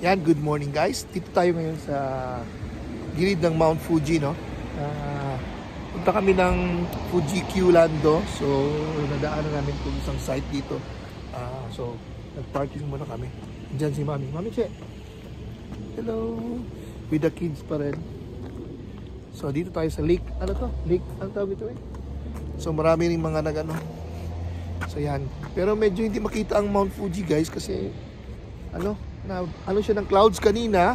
Yan, good morning guys. Dito tayo ngayon sa gilid ng Mount Fuji, no? Punta kami ng Fuji Q Lando. So, nadaanan namin kung isang site dito. So, nag-parking muna kami. Diyan si Mami. Mami, che. Hello. With the kids pa rin. So, dito tayo sa lake. Ano to? Lake, ang tawag ito eh? So, marami rin mga nag-ano. So, yan. Pero medyo hindi makita ang Mount Fuji guys kasi ano siya ng clouds kanina,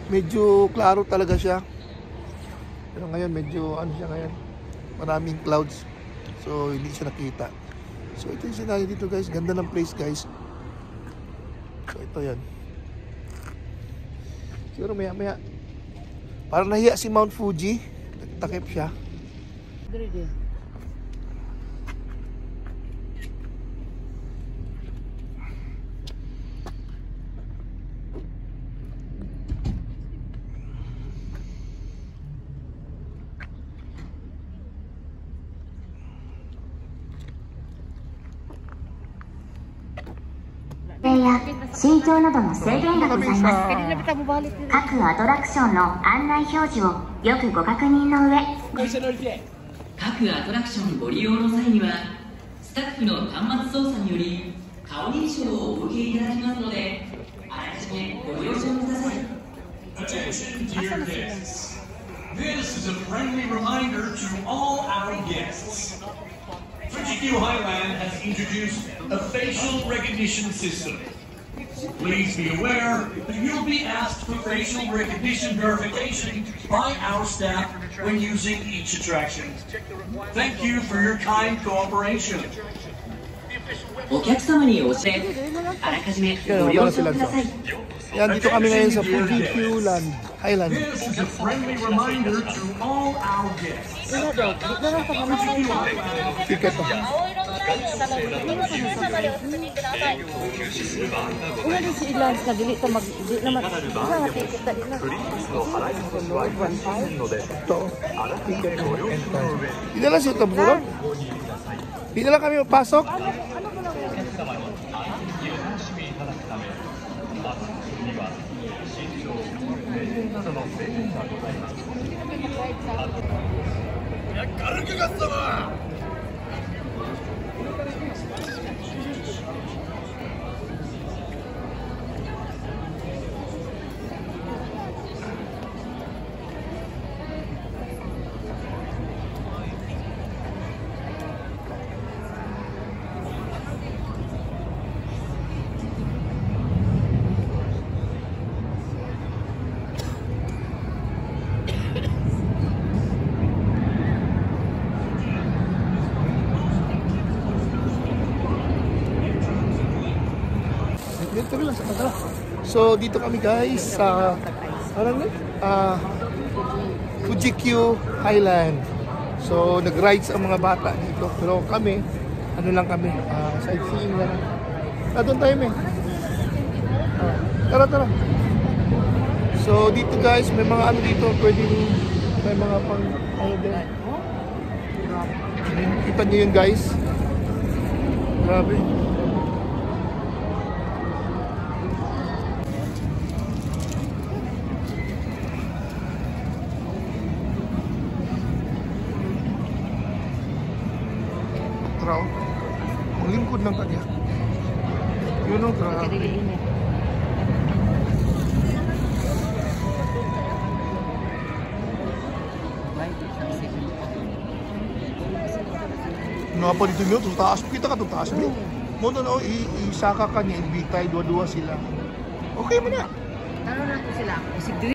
medyo klaro talaga siya. Pero ngayon medyo siya ngayon, maraming clouds. So hindi siya nakita. So ito yung scenario dito guys, ganda ng place guys. So ito yan. Siguro maya parang nahiya si Mount Fuji, nagtakip siya.や身長などの制限がございます。各アトラクションの案内表示をよくご確認の上。各アトラクションご利用の際にはスタッフの端末操作により顔認証をお受けいただきますので、あらかじめご了承ください。 Attention, dear guests. This is a friendly reminder to all our guests. FujiQ Highland has introduced a facial recognition system. Please be aware that you'll be asked for facial recognition verification by our staff when using each attraction. Thank you for your kind cooperation. お客様にお知らせ、あらかじめご了承ください。 Yan, dito kami ngayon sa Fuji Q Highland. This is a friendly reminder to all our guests. Ticket to. Ito. Ticket to entrance. Hindi lang siya ito, bro. Hindi lang kami mapasok. So dito kami guys sa Fuji Q Highland. So nag-rides ang mga bata dito. Pero kami, sightseeing lang. Doon tayo tara. So dito guys, may mga dito, may mga pang din. Kita nyo yun guys. Grabe. Ang lingkod ng kanya. Yun ang grabe. Nga pa dito nyo, taas. Kita ka itong taas mo. Muna na, isaka ka niya, ibitay, dua-dua sila. Okay mo na. Ano na po sila?